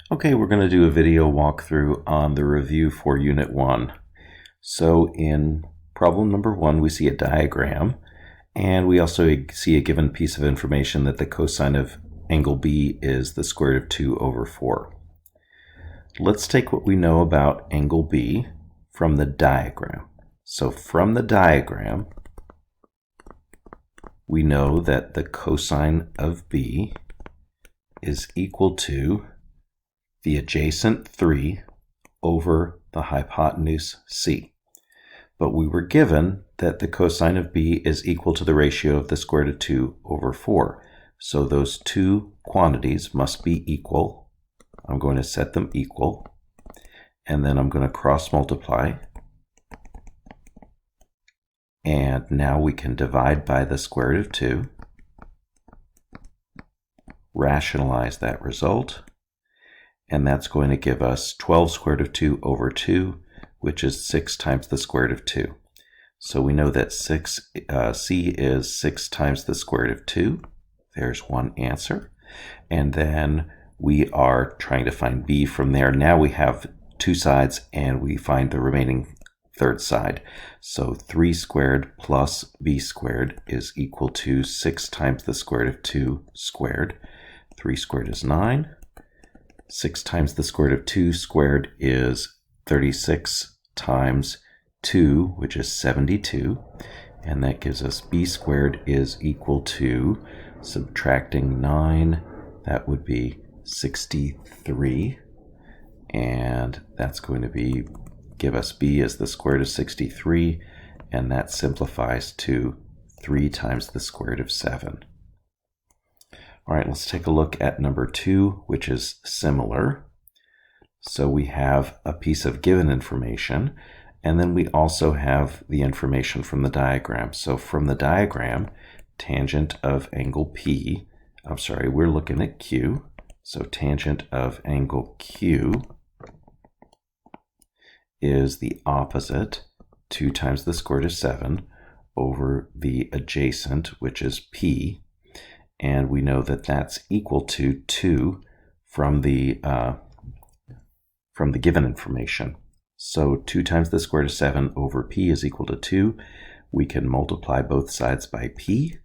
Okay, we're going to do a video walkthrough on the review for Unit 1. So in problem number 1, we see a diagram, and we also see a given piece of information that the cosine of angle B is the square root of 2 over 4. Let's take what we know about angle B from the diagram. So from the diagram, we know that the cosine of B is equal to the adjacent 3 over the hypotenuse C. But we were given that the cosine of B is equal to the ratio of the square root of 2 over 4. So those two quantities must be equal. I'm going to set them equal, and then I'm going to cross multiply. And now we can divide by the square root of 2, rationalize that result, and that's going to give us 12 square root of 2 over 2, which is 6 times the square root of 2. So we know that C is 6 times the square root of 2. There's one answer. And then we are trying to find B from there. Now we have two sides, and we find the remaining third side. So 3 squared plus B squared is equal to 6 times the square root of 2 squared. 3 squared is 9. 6 times the square root of 2 squared is 36 times 2, which is 72. And that gives us B squared is equal to, subtracting 9, that would be 63. And that's going to give us B as the square root of 63, and that simplifies to 3 times the square root of 7. All right, let's take a look at number 2, which is similar. So we have a piece of given information, and then we also have the information from the diagram. So from the diagram, tangent of angle P, we're looking at Q. So tangent of angle Q is the opposite, 2 times the square root of 7, over the adjacent, which is P. And we know that that's equal to 2 from the given information. So 2 times the square root of 7 over P is equal to 2. We can multiply both sides by P,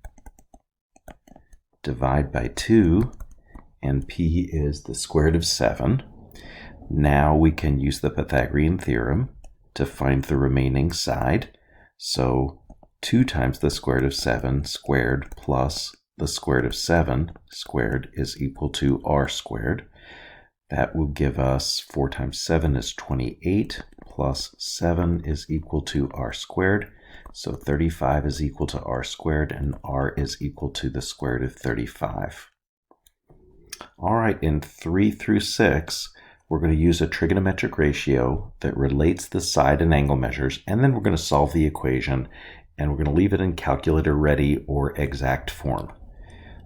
divide by 2, and P is the square root of 7. Now we can use the Pythagorean theorem to find the remaining side. So 2 times the square root of 7 squared plus the square root of 7 squared is equal to r squared. That will give us 4 times 7 is 28, plus 7 is equal to r squared. So 35 is equal to r squared, and r is equal to the square root of 35. All right, in 3 through 6, we're going to use a trigonometric ratio that relates the side and angle measures, and then we're going to solve the equation, and we're going to leave it in calculator ready or exact form.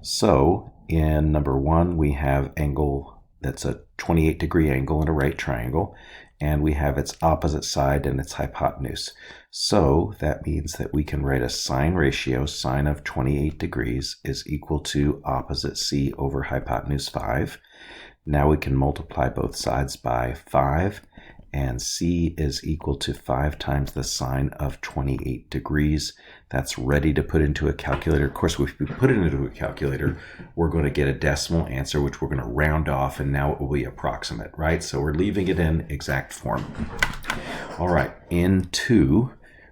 So in number 1, we have angle that's a 28-degree angle in a right triangle, and we have its opposite side and its hypotenuse. So that means that we can write a sine ratio. Sine of 28 degrees is equal to opposite C over hypotenuse 5. Now we can multiply both sides by 5, and C is equal to 5 times the sine of 28 degrees. That's ready to put into a calculator. Of course, if we put it into a calculator, we're going to get a decimal answer, which we're going to round off, and now it will be approximate, right? So we're leaving it in exact form. All right, in 2,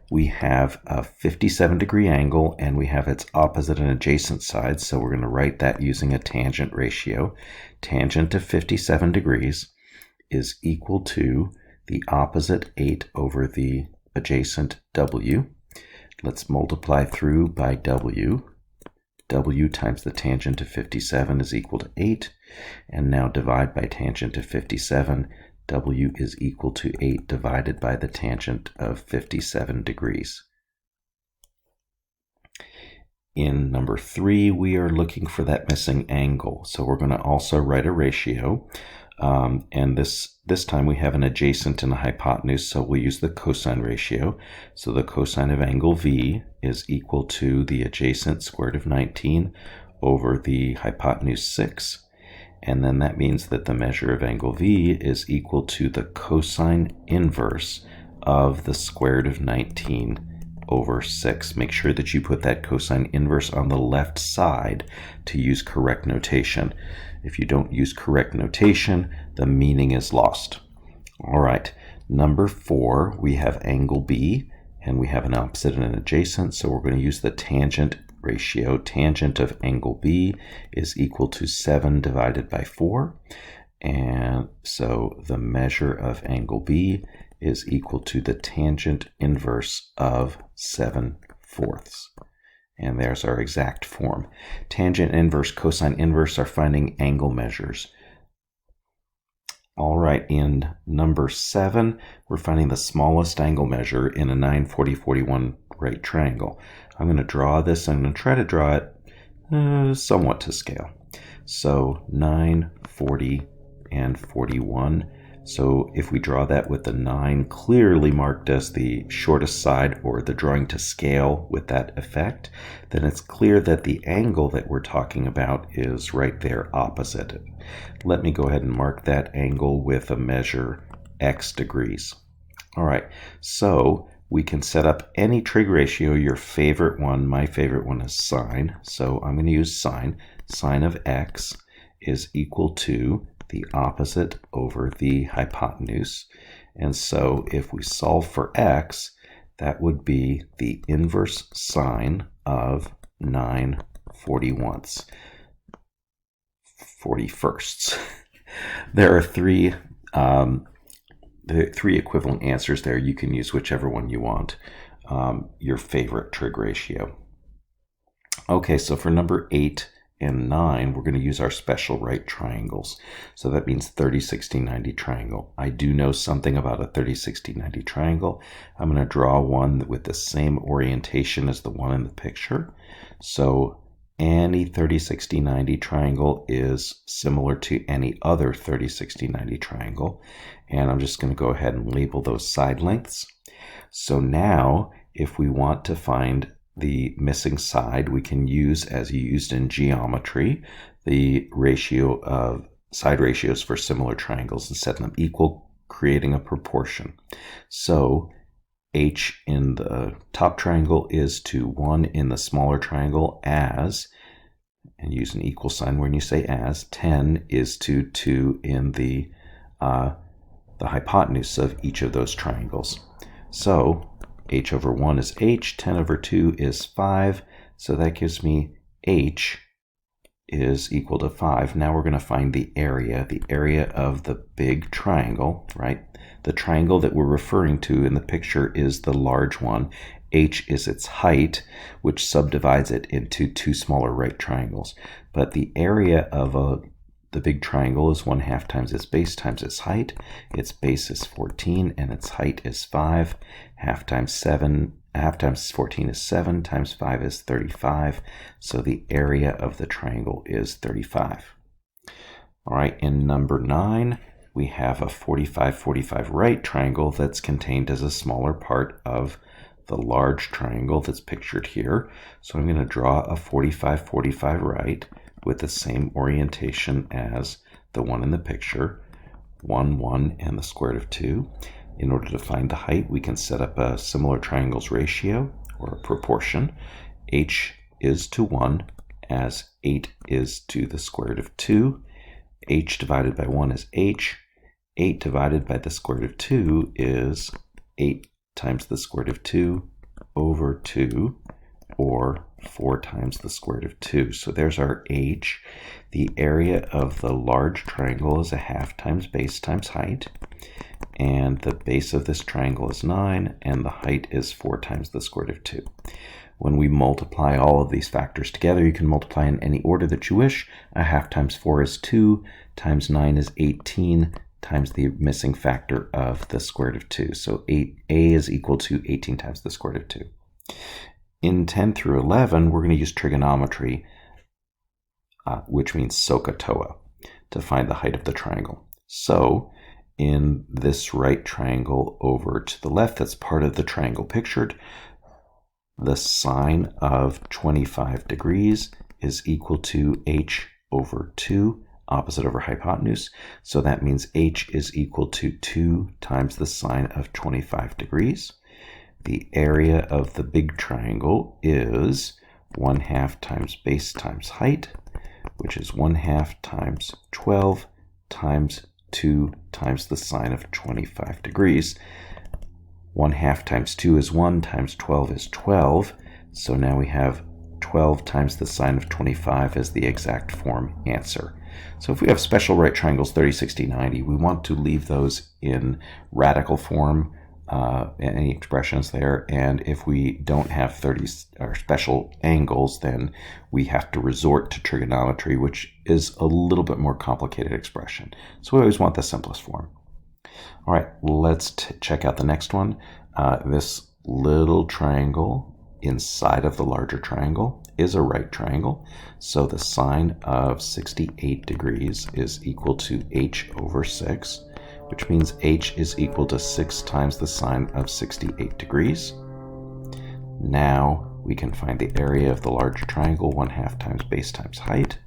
we have a 57-degree angle, and we have its opposite and adjacent sides, so we're going to write that using a tangent ratio. Tangent of 57 degrees is equal to the opposite 8 over the adjacent W. Let's multiply through by W. W times the tangent of 57 is equal to 8. And now divide by tangent of 57. W is equal to 8 divided by the tangent of 57 degrees. In number 3, we are looking for that missing angle. So we're going to also write a ratio. And this time we have an adjacent and a hypotenuse, so we'll use the cosine ratio. So the cosine of angle V is equal to the adjacent square root of 19 over the hypotenuse 6. And then that means that the measure of angle V is equal to the cosine inverse of the square root of 19 over 6. Make sure that you put that cosine inverse on the left side to use correct notation. If you don't use correct notation, the meaning is lost. All right, number 4, we have angle B, and we have an opposite and an adjacent, so we're going to use the tangent ratio. Tangent of angle B is equal to 7 divided by 4, and so the measure of angle B is equal to the tangent inverse of 7/4. And there's our exact form. Tangent inverse, cosine inverse are finding angle measures. All right, in number 7, we're finding the smallest angle measure in a 9, 40, 41 right triangle. I'm going to draw this. I'm going to try to draw it somewhat to scale. So 9, 40, and 41. So if we draw that with the 9 clearly marked as the shortest side, or the drawing to scale with that effect, then it's clear that the angle that we're talking about is right there opposite it. Let me go ahead and mark that angle with a measure x degrees. All right, so we can set up any trig ratio, your favorite one. My favorite one is sine, so I'm going to use sine. Sine of x is equal to the opposite over the hypotenuse. And so if we solve for x, that would be the inverse sine of 9 41sts. There are three equivalent answers there. You can use whichever one you want, your favorite trig ratio. Okay, so for number 8 and 9, we're going to use our special right triangles. So that means 30, 60, 90 triangle. I do know something about a 30, 60, 90 triangle. I'm going to draw one with the same orientation as the one in the picture. So any 30, 60, 90 triangle is similar to any other 30, 60, 90 triangle. And I'm just going to go ahead and label those side lengths. So now, if we want to find the missing side, we can use, as you used in geometry, the ratio of side ratios for similar triangles and set them equal, creating a proportion. So h in the top triangle is to 1 in the smaller triangle as, and use an equal sign when you say as, 10 is to 2 in the hypotenuse of each of those triangles. So h over 1 is h, 10 over 2 is 5, so that gives me h is equal to 5. Now we're going to find the area of the big triangle, right? The triangle that we're referring to in the picture is the large one. H is its height, which subdivides it into 2 smaller right triangles. But the area of the big triangle is 1/2 times its base times its height. Its base is 14 and its height is 5. Half times 14 is 7, times 5 is 35. So the area of the triangle is 35. All right, in number 9, we have a 45-45 right triangle that's contained as a smaller part of the large triangle that's pictured here. So I'm going to draw a 45-45 right with the same orientation as the one in the picture, 1, 1, and the square root of 2. In order to find the height, we can set up a similar triangles ratio, or a proportion. H is to 1, as 8 is to the square root of 2. H divided by 1 is h. 8 divided by the square root of 2 is 8 times the square root of 2 over 2, or 4 times the square root of 2. So there's our h. The area of the large triangle is 1/2 times base times height. And the base of this triangle is 9, and the height is 4 times the square root of 2. When we multiply all of these factors together, you can multiply in any order that you wish. 1/2 times 4 is 2, times 9 is 18, times the missing factor of the square root of 2. So a is equal to 18 times the square root of 2. In 10 through 11, we're going to use trigonometry, which means SOHCAHTOA, to find the height of the triangle. So in this right triangle over to the left, that's part of the triangle pictured, the sine of 25 degrees is equal to h over 2. opposite over hypotenuse. So that means h is equal to 2 times the sine of 25 degrees. The area of the big triangle is 1/2 times base times height, which is 1/2 times 12 times 2 times the sine of 25 degrees. 1/2 times 2 is 1 times 12 is 12. So now we have 12 times the sine of 25 as the exact form answer. So if we have special right triangles 30, 60, 90, we want to leave those in radical form, any expressions there. And if we don't have 30 or special angles, then we have to resort to trigonometry, which is a little bit more complicated expression. So we always want the simplest form. All right, let's check out the next one. This little triangle inside of the larger triangle is a right triangle. So the sine of 68 degrees is equal to h over 6, which means h is equal to 6 times the sine of 68 degrees. Now we can find the area of the larger triangle, 1/2 times base times height.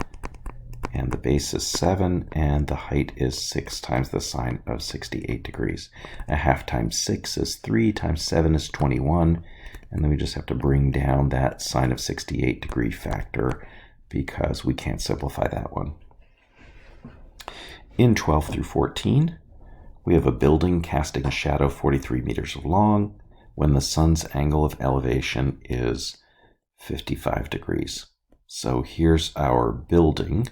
And the base is 7, and the height is 6 times the sine of 68 degrees. 1/2 times 6 is 3, times 7 is 21. And then we just have to bring down that sine of 68 degree factor because we can't simplify that one. In 12 through 14, we have a building casting a shadow 43 meters long when the sun's angle of elevation is 55 degrees. So here's our building,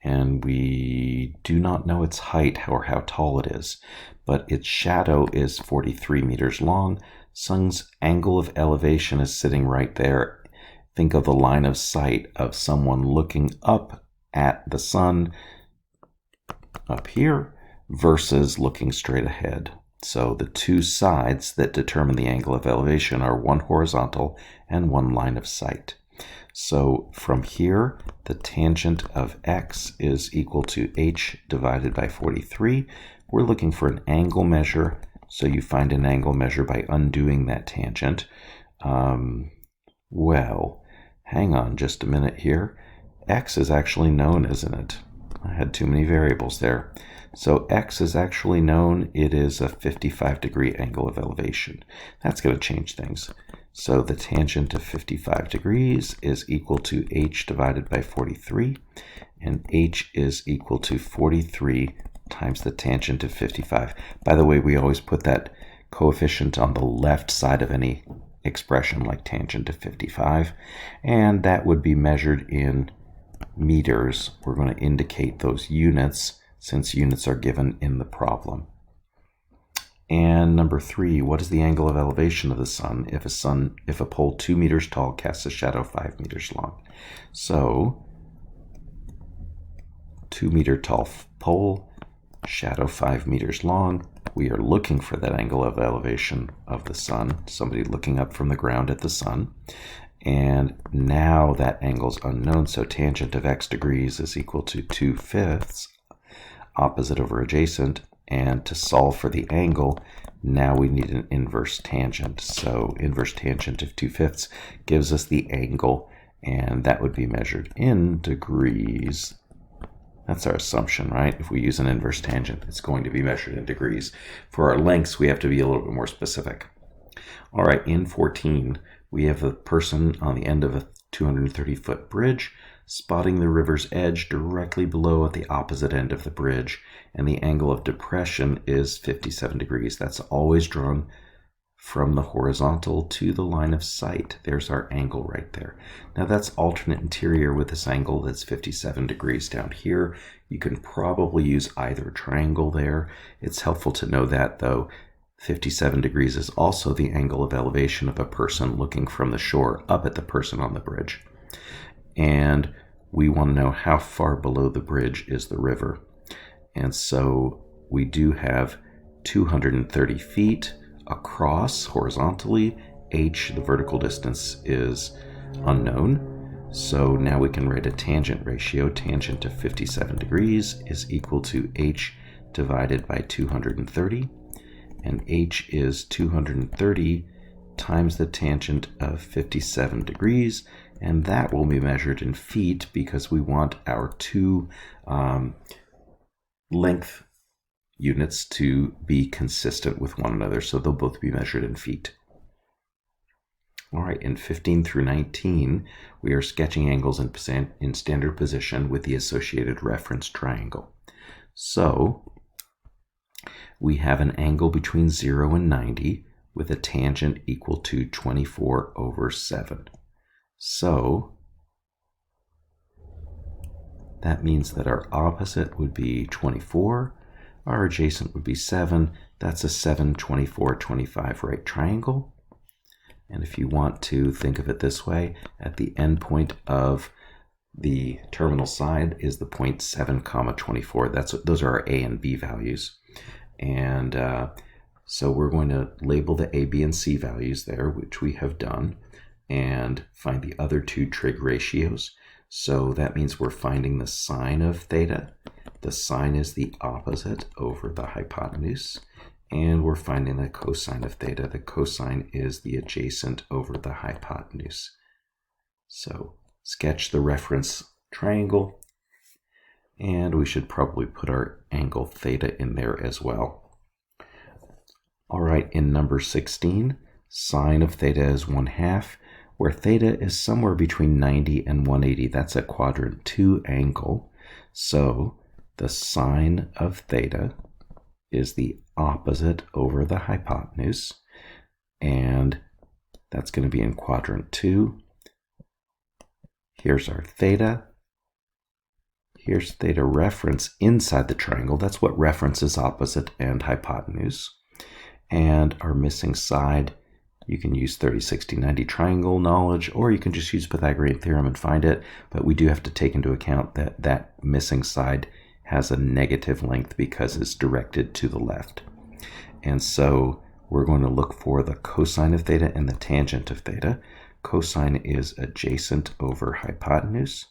and we do not know its height or how tall it is, but its shadow is 43 meters long. Sun's angle of elevation is sitting right there. Think of the line of sight of someone looking up at the sun up here versus looking straight ahead. So the two sides that determine the angle of elevation are one horizontal and one line of sight. So from here, the tangent of x is equal to h divided by 43. We're looking for an angle measure. So you find an angle measure by undoing that tangent. Well, hang on just a minute here. X is actually known, isn't it? I had too many variables there. So x is actually known. It is a 55 degree angle of elevation. That's going to change things. So the tangent of 55 degrees is equal to h divided by 43. And h is equal to 43 times the tangent of 55. By the way, we always put that coefficient on the left side of any expression like tangent of 55, and that would be measured in meters. We're going to indicate those units since units are given in the problem. And number 3, what is the angle of elevation of the sun if a pole 2 meters tall casts a shadow 5 meters long? So 2 meter tall pole, shadow 5 meters long. We are looking for that angle of elevation of the sun, somebody looking up from the ground at the sun. And now that angle is unknown, so tangent of x degrees is equal to 2/5, opposite over adjacent. And to solve for the angle, now we need an inverse tangent. So inverse tangent of 2/5 gives us the angle, and that would be measured in degrees. That's our assumption, right? If we use an inverse tangent, it's going to be measured in degrees. For our lengths, we have to be a little bit more specific. All right, in 14, we have a person on the end of a 230-foot bridge spotting the river's edge directly below at the opposite end of the bridge, and the angle of depression is 57 degrees. That's always drawn from the horizontal to the line of sight. There's our angle right there. Now that's alternate interior with this angle that's 57 degrees down here. You can probably use either triangle there. It's helpful to know that, though. 57 degrees is also the angle of elevation of a person looking from the shore up at the person on the bridge. And we want to know how far below the bridge is the river. And so we do have 230 feet across horizontally. H, the vertical distance, is unknown. So now we can write a tangent ratio. Tangent of 57 degrees is equal to h divided by 230. And h is 230 times the tangent of 57 degrees. and that will be measured in feet because we want our two length units to be consistent with one another, so they'll both be measured in feet. All right, in 15 through 19, we are sketching angles in standard position with the associated reference triangle. So we have an angle between 0 and 90 with a tangent equal to 24/7. So that means that our opposite would be 24, our adjacent would be 7. That's a 7, 24, 25 right triangle. And if you want to think of it this way, at the end point of the terminal side is the point 7, 24. Those are our A and B values. And so we're going to label the A, B, and C values there, which we have done, and find the other two trig ratios. So that means we're finding the sine of theta. The sine is the opposite over the hypotenuse. And we're finding the cosine of theta. The cosine is the adjacent over the hypotenuse. So sketch the reference triangle. And we should probably put our angle theta in there as well. All right, in number 16, sine of theta is 1/2, where theta is somewhere between 90 and 180. That's a quadrant 2 angle. So the sine of theta is the opposite over the hypotenuse, and that's going to be in quadrant 2. Here's our theta. Here's theta reference inside the triangle. That's what references opposite and hypotenuse. And our missing side, you can use 30, 60, 90 triangle knowledge, or you can just use Pythagorean theorem and find it. But we do have to take into account that that missing side has a negative length because it's directed to the left. And so we're going to look for the cosine of theta and the tangent of theta. Cosine is adjacent over hypotenuse,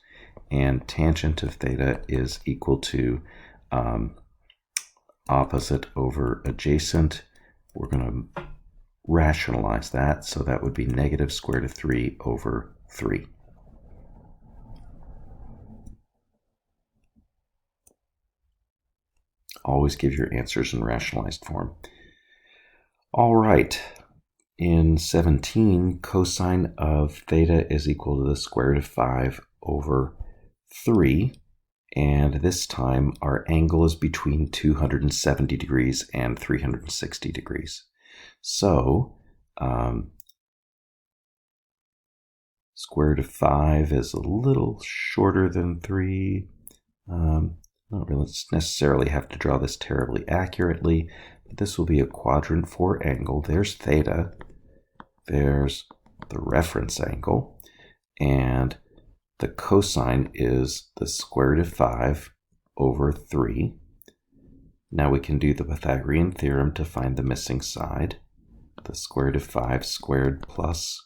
and tangent of theta is equal to opposite over adjacent. We're going to rationalize that, so that would be negative square root of 3 over 3. Always give your answers in rationalized form. All right, in 17, cosine of theta is equal to the square root of 5 over 3. And this time our angle is between 270 degrees and 360 degrees. So square root of 5 is a little shorter than 3. Not really necessarily have to draw this terribly accurately, but this will be a quadrant 4 angle. There's theta. There's the reference angle. And the cosine is the square root of 5 over 3. Now we can do the Pythagorean theorem to find the missing side. The square root of 5 squared plus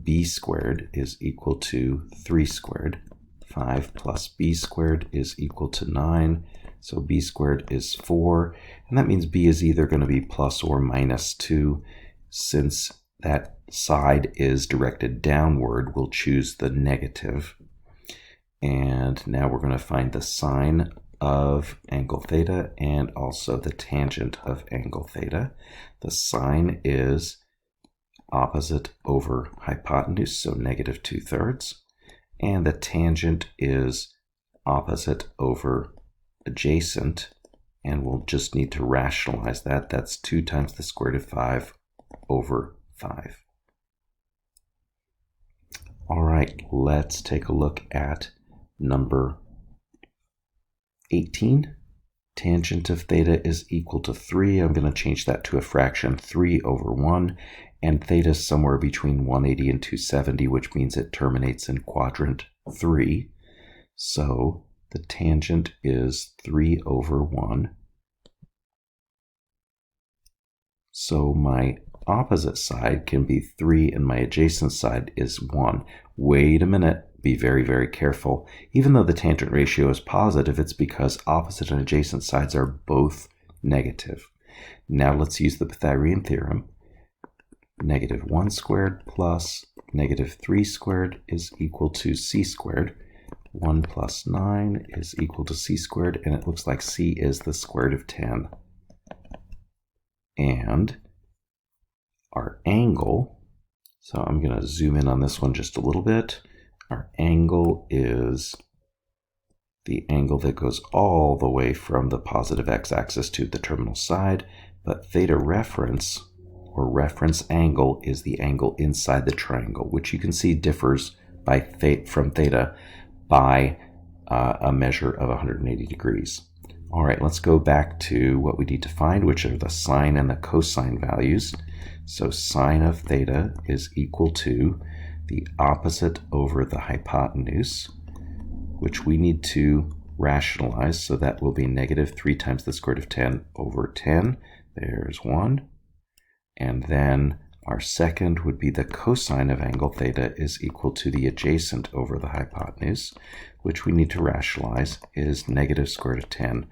b squared is equal to 3 squared. 5 plus b squared is equal to 9. So b squared is 4. And that means b is either going to be plus or minus 2. Since that side is directed downward, we'll choose the negative. And now we're going to find the sine of angle theta and also the tangent of angle theta. The sine is opposite over hypotenuse, so negative 2/3. And the tangent is opposite over adjacent, and we'll just need to rationalize that. That's 2 times the square root of 5 over 5. All right, let's take a look at number 18. Tangent of theta is equal to 3. I'm going to change that to a fraction, 3 over 1. And theta is somewhere between 180 and 270, which means it terminates in quadrant 3. So the tangent is 3 over 1. So my opposite side can be 3 and my adjacent side is 1. Wait a minute. Be very, very careful. Even though the tangent ratio is positive, it's because opposite and adjacent sides are both negative. Now let's use the Pythagorean theorem. negative 1 squared plus negative 3 squared is equal to c squared. 1 plus 9 is equal to c squared, and it looks like c is the square root of 10. And our angle, so I'm going to zoom in on this one just a little bit. Our angle is the angle that goes all the way from the positive x-axis to the terminal side, but theta reference, or reference angle, is the angle inside the triangle, which you can see differs from theta by a measure of 180 degrees. All right, let's go back to what we need to find, which are the sine and the cosine values. So sine of theta is equal to the opposite over the hypotenuse, which we need to rationalize. So that will be negative 3 times the square root of 10 over 10. There's 1. And then our second would be the cosine of angle theta is equal to the adjacent over the hypotenuse, which we need to rationalize is negative square root of 10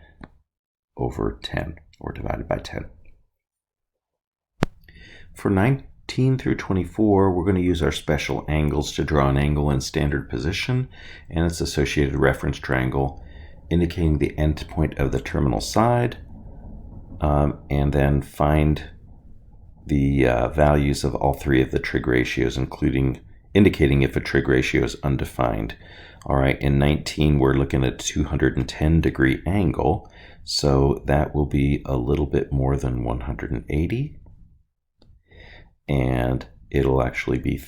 over 10, or divided by 10. For 19 through 24, we're going to use our special angles to draw an angle in standard position and its associated reference triangle, indicating the end point of the terminal side, and then find the values of all three of the trig ratios, indicating if a trig ratio is undefined. All right, in 19, we're looking at a 210 degree angle, so that will be a little bit more than 180. And it'll actually be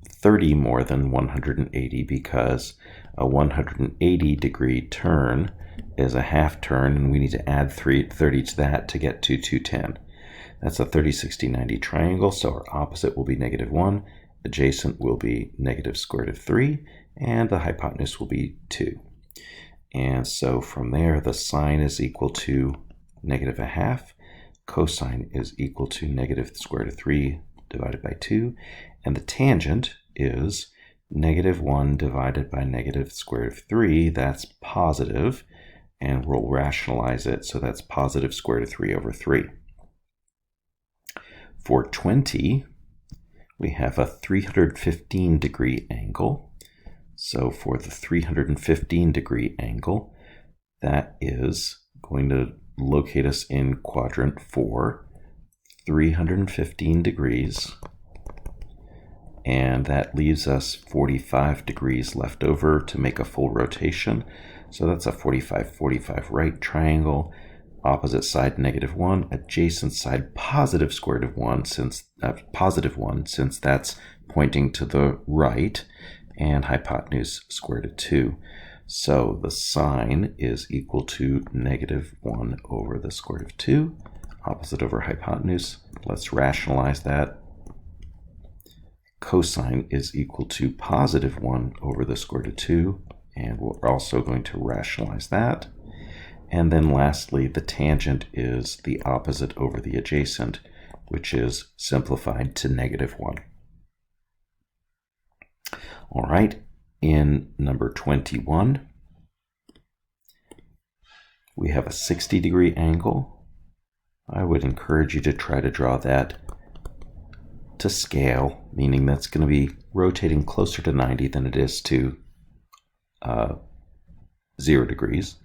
30 more than 180 because a 180 degree turn is a half turn, and we need to add 30 to that to get to 210. That's a 30, 60, 90 triangle, so our opposite will be negative 1, adjacent will be negative square root of 3, and the hypotenuse will be 2. And so from there, the sine is equal to negative a half, cosine is equal to negative the square root of 3 divided by 2, and the tangent is negative 1 divided by negative the square root of 3. That's positive, and we'll rationalize it, so that's positive square root of 3 over 3. For 20, we have a 315 degree angle. So for the 315 degree angle, that is going to locate us in quadrant 4, 315 degrees, and that leaves us 45 degrees left over to make a full rotation. So that's a 45-45 right triangle. Opposite side negative 1, adjacent side positive square root of 1 since that's pointing to the right, and hypotenuse square root of 2. So the sine is equal to negative 1 over the square root of 2, opposite over hypotenuse. Let's rationalize that. Cosine is equal to positive 1 over the square root of 2, and we're also going to rationalize that. And then lastly, the tangent is the opposite over the adjacent, which is simplified to negative 1. All right, in number 21, we have a 60 degree angle. I would encourage you to try to draw that to scale, meaning that's going to be rotating closer to 90 than it is to 0 degrees.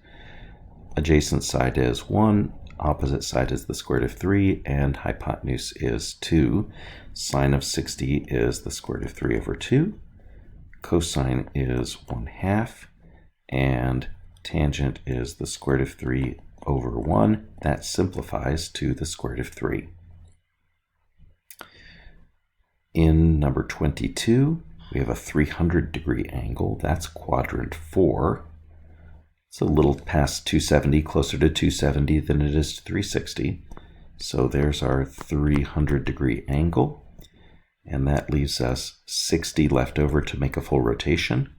Adjacent side is 1, opposite side is the square root of 3, and hypotenuse is 2. Sine of 60 is the square root of 3 over 2. Cosine is 1/2, and tangent is the square root of 3 over 1. That simplifies to the square root of 3. In number 22, we have a 300 degree angle. That's quadrant 4. It's a little past 270, closer to 270 than it is to 360. So there's our 300 degree angle, and that leaves us 60 left over to make a full rotation.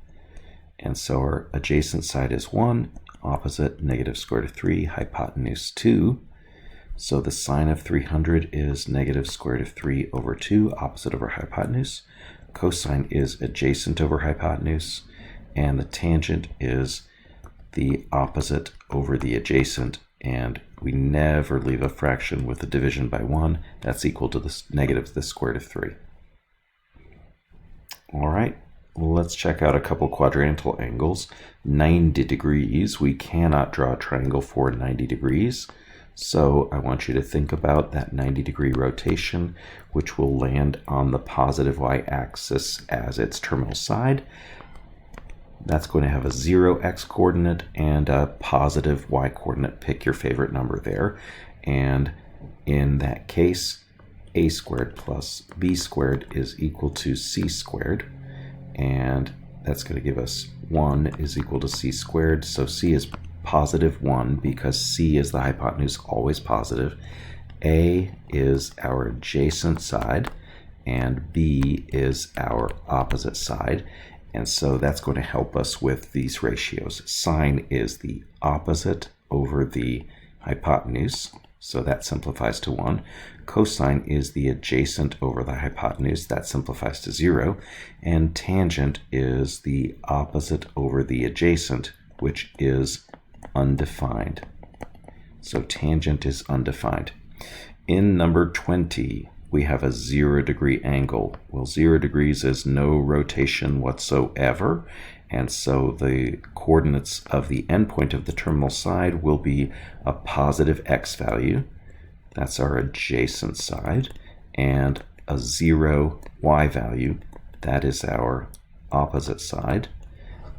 And so our adjacent side is 1, opposite negative square root of 3, hypotenuse 2. So the sine of 300 is negative square root of 3 over 2, opposite over hypotenuse. Cosine is adjacent over hypotenuse, and the tangent is the opposite over the adjacent, and we never leave a fraction with a division by 1. That's equal to the negative the square root of 3. All right, let's check out a couple quadrantal angles. 90 degrees, we cannot draw a triangle for 90 degrees. So I want you to think about that 90-degree rotation, which will land on the positive y-axis as its terminal side. That's going to have a 0x coordinate and a positive y coordinate. Pick your favorite number there. And in that case, a squared plus b squared is equal to c squared. And that's going to give us 1 is equal to c squared. So c is positive 1 because c is the hypotenuse, always positive. A is our adjacent side and b is our opposite side. And so that's going to help us with these ratios. Sine is the opposite over the hypotenuse, so that simplifies to 1. Cosine is the adjacent over the hypotenuse, that simplifies to 0. And tangent is the opposite over the adjacent, which is undefined. So tangent is undefined. In number 20, we have a 0-degree angle. Well, 0 degrees is no rotation whatsoever, and so the coordinates of the endpoint of the terminal side will be a positive x value. That's our adjacent side, and a 0 y value. That is our opposite side.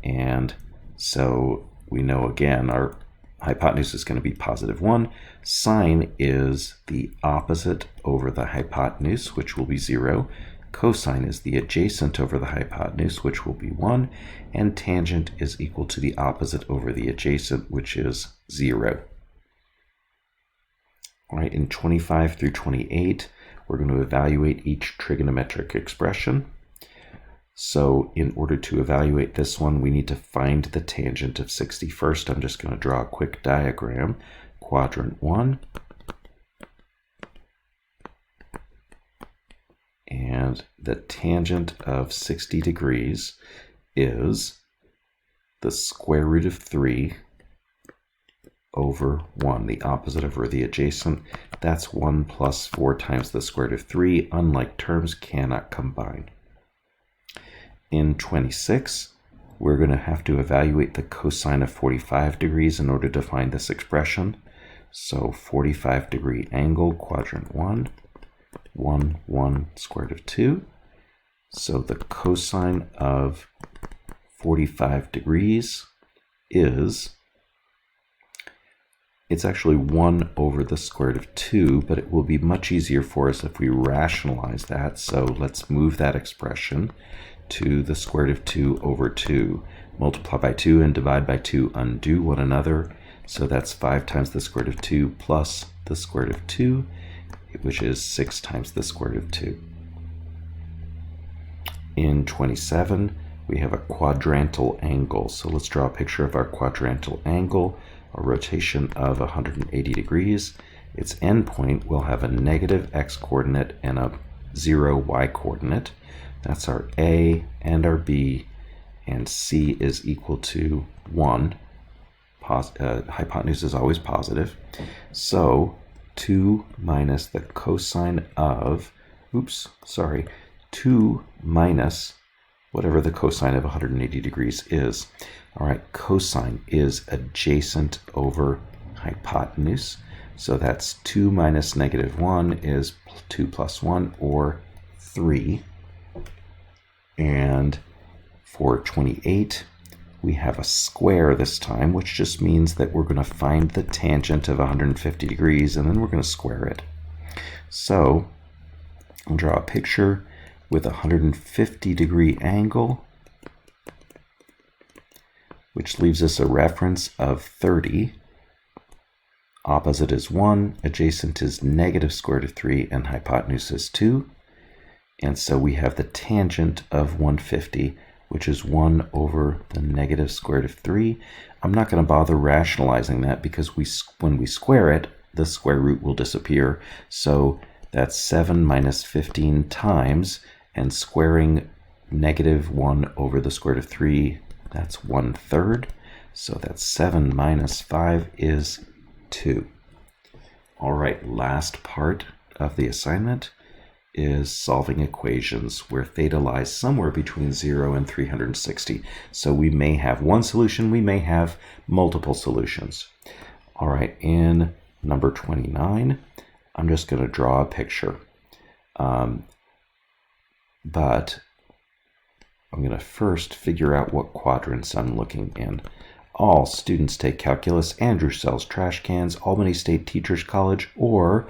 And so we know again our hypotenuse is going to be positive 1. Sine is the opposite over the hypotenuse, which will be 0. Cosine is the adjacent over the hypotenuse, which will be 1. And tangent is equal to the opposite over the adjacent, which is 0. All right, in 25 through 28, we're going to evaluate each trigonometric expression. So in order to evaluate this one, we need to find the tangent of 60 first. I'm just going to draw a quick diagram. Quadrant 1. And the tangent of 60 degrees is the square root of 3 over 1, the opposite over the adjacent. That's 1 plus 4 times the square root of 3. Unlike terms, cannot combine. In 26, we're going to have to evaluate the cosine of 45 degrees in order to find this expression. So 45-degree angle, quadrant 1, 1, 1, square root of 2. So the cosine of 45 degrees is, it's actually 1 over the square root of 2, but it will be much easier for us if we rationalize that. So let's move that expression to the square root of 2 over 2. Multiply by 2 and divide by 2 undo one another. So that's 5 times the square root of 2 plus the square root of 2, which is 6 times the square root of 2. In 27, we have a quadrantal angle. So let's draw a picture of our quadrantal angle, a rotation of 180 degrees. Its endpoint will have a negative x coordinate and a 0 y coordinate. That's our A and our B, and C is equal to 1. Hypotenuse is always positive. So 2 minus the cosine of, 2 minus whatever the cosine of 180 degrees is. All right, cosine is adjacent over hypotenuse. So that's 2 minus negative 1 is 2 plus 1, or 3. And for 28, we have a square this time, which just means that we're going to find the tangent of 150 degrees, and then we're going to square it. So I'll draw a picture with a 150-degree angle, which leaves us a reference of 30. Opposite is 1, adjacent is negative square root of 3, and hypotenuse is 2. And so we have the tangent of 150, which is 1 over the negative square root of 3. I'm not going to bother rationalizing that because when we square it, the square root will disappear. So that's 7 minus 15 times, and squaring negative 1 over the square root of 3, that's 1/3. So that's 7 minus 5 is 2. All right, last part of the assignment is solving equations where theta lies somewhere between 0 and 360. So we may have one solution, we may have multiple solutions. All right, in number 29, I'm just going to draw a picture. But I'm going to first figure out what quadrants I'm looking in. All students take calculus, Andrew sells trash cans, Albany State Teachers College, or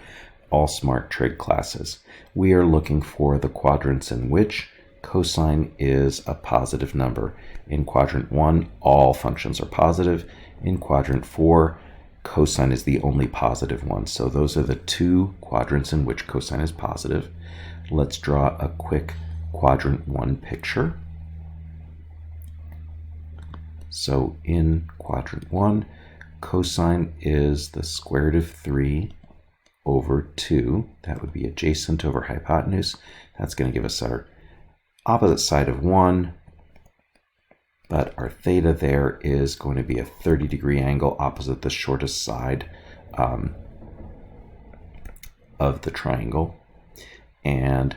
all smart trig classes. We are looking for the quadrants in which cosine is a positive number. In quadrant 1, all functions are positive. In quadrant 4, cosine is the only positive one. So those are the two quadrants in which cosine is positive. Let's draw a quick quadrant 1 picture. So in quadrant 1, cosine is the square root of 3 over 2. That would be adjacent over hypotenuse. That's going to give us our opposite side of 1. But our theta there is going to be a 30-degree angle opposite the shortest side of the triangle. And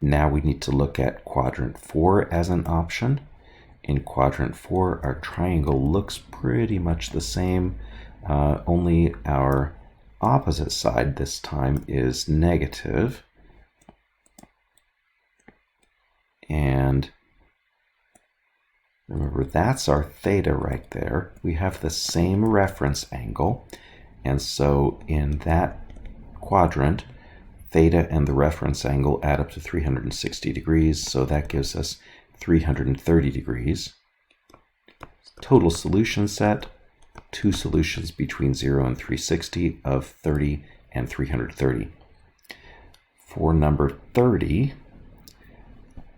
now we need to look at quadrant 4 as an option. In quadrant 4, our triangle looks pretty much the same, only our opposite side this time is negative. And remember, that's our theta right there. We have the same reference angle, and so in that quadrant, theta and the reference angle add up to 360 degrees, so that gives us 330 degrees. Total solution set, two solutions between 0 and 360 of 30 and 330. For number 30,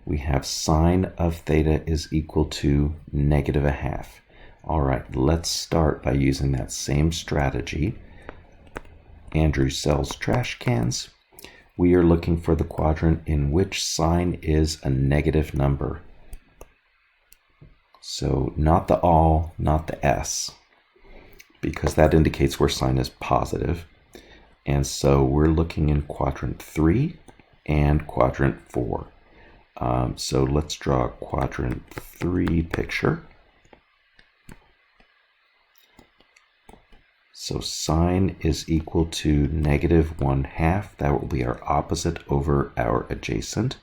we have sine of theta is equal to -1/2. All right, let's start by using that same strategy. Andrew sells trash cans. We are looking for the quadrant in which sine is a negative number. So not the all, not the s, because that indicates where sine is positive. And so we're looking in quadrant 3 and quadrant 4. So let's draw a quadrant 3 picture. So sine is equal to -1/2. That will be our opposite over our adjacent.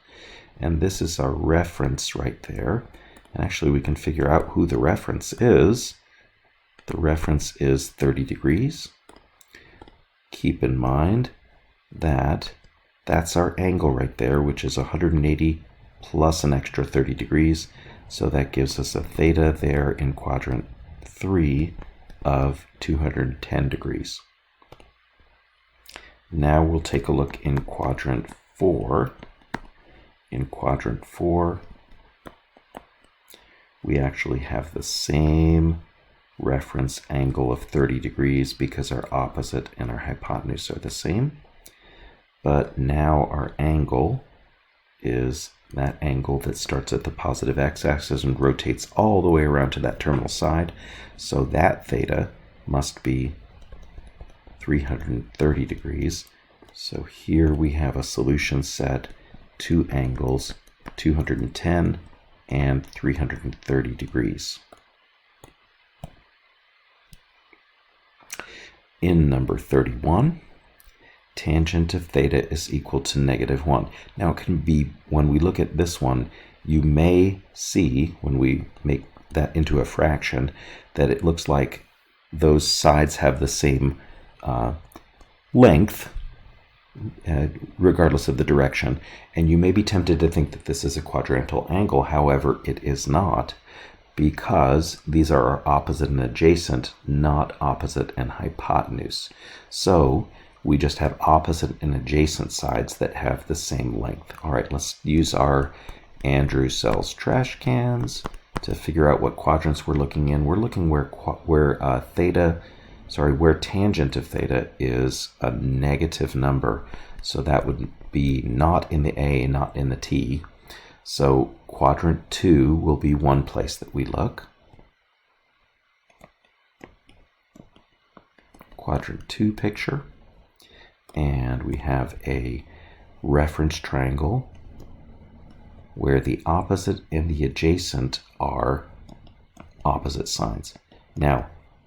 And this is our reference right there. And actually we can figure out who the reference is. The reference is 30 degrees. Keep in mind that that's our angle right there, which is 180 plus an extra 30 degrees. So that gives us a theta there in quadrant 3 of 210 degrees. Now we'll take a look in quadrant 4. In quadrant 4, we actually have the same reference angle of 30 degrees because our opposite and our hypotenuse are the same. But now our angle is that angle that starts at the positive x-axis and rotates all the way around to that terminal side. So that theta must be 330 degrees. So here we have a solution set, two angles, 210 and 330 degrees. In number 31, tangent of theta is equal to -1. Now it can be, when we look at this one, you may see, when we make that into a fraction, that it looks like those sides have the same length, regardless of the direction. And you may be tempted to think that this is a quadrantal angle. However, it is not, because these are our opposite and adjacent, not opposite and hypotenuse. So we just have opposite and adjacent sides that have the same length. All right, let's use our Andrew sells trash cans to figure out what quadrants we're looking in. We're looking where tangent of theta is a negative number. So that would be not in the A, not in the T. So quadrant 2 will be one place that we look. quadrant 2 picture, and we have a reference triangle where the opposite and the adjacent are opposite sides. Now,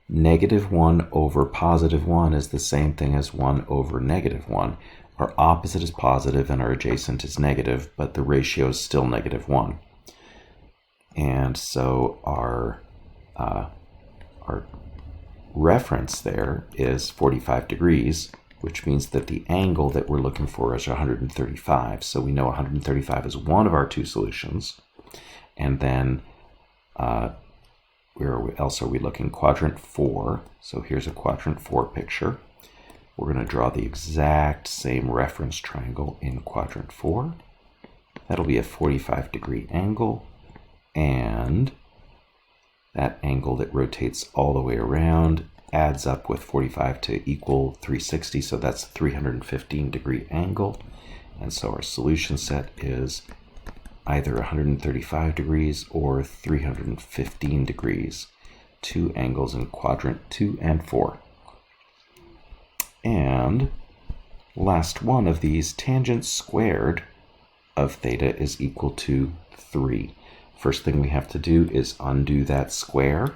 -1 over +1 is the same thing as 1 over -1. Our opposite is positive and our adjacent is negative, but the ratio is still -1. And so our reference there is 45 degrees, which means that the angle that we're looking for is 135. So we know 135 is one of our two solutions. And then where else are we looking? Quadrant 4. So here's a quadrant 4 picture. We're going to draw the exact same reference triangle in quadrant 4. That'll be a 45-degree angle, and that angle that rotates all the way around adds up with 45 to equal 360, so that's a 315-degree angle. And so our solution set is either 135 degrees or 315 degrees, two angles in quadrant 2 and 4. And last one of these, tangent squared of theta is equal to 3. First thing we have to do is undo that square.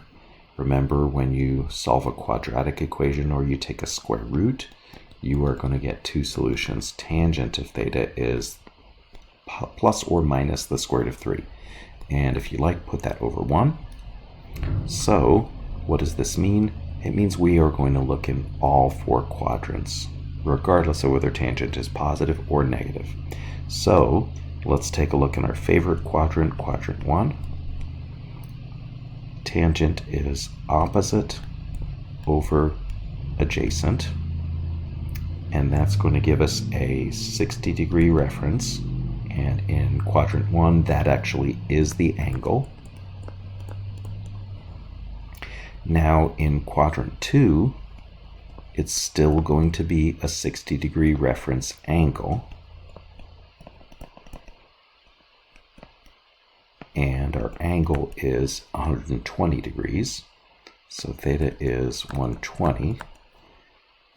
Remember, when you solve a quadratic equation or you take a square root, you are going to get two solutions. Tangent of theta is plus or minus the square root of 3. And if you like, put that over 1. So what does this mean? It means we are going to look in all 4 quadrants, regardless of whether tangent is positive or negative. So let's take a look in our favorite quadrant, quadrant 1. Tangent is opposite over adjacent, and that's going to give us a 60-degree reference. And in quadrant 1, that actually is the angle. Now in quadrant 2, it's still going to be a 60-degree reference angle. And our angle is 120 degrees. So theta is 120.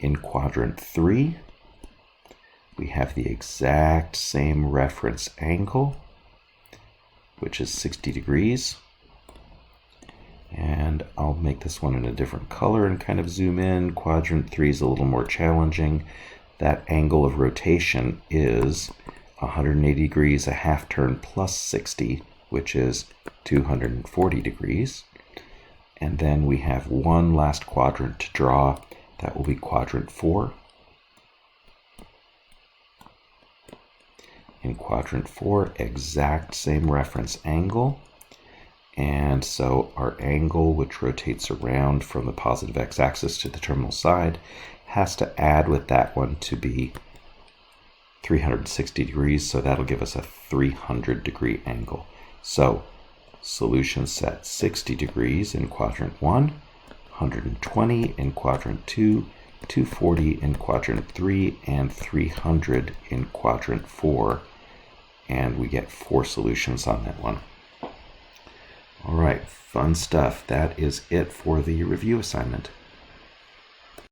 In quadrant 3, we have the exact same reference angle, which is 60 degrees. And I'll make this one in a different color and kind of zoom in. Quadrant 3 is a little more challenging. That angle of rotation is 180 degrees, a half turn plus 60, which is 240 degrees. And then we have one last quadrant to draw. That will be quadrant 4. In quadrant 4, exact same reference angle. And so our angle, which rotates around from the positive x-axis to the terminal side, has to add with that one to be 360 degrees. So that'll give us a 300-degree angle. So solution set 60 degrees in quadrant 1, 120 in quadrant 2, 240 in quadrant 3, and 300 in quadrant 4. And we get 4 solutions on that one. All right, fun stuff. That is it for the review assignment.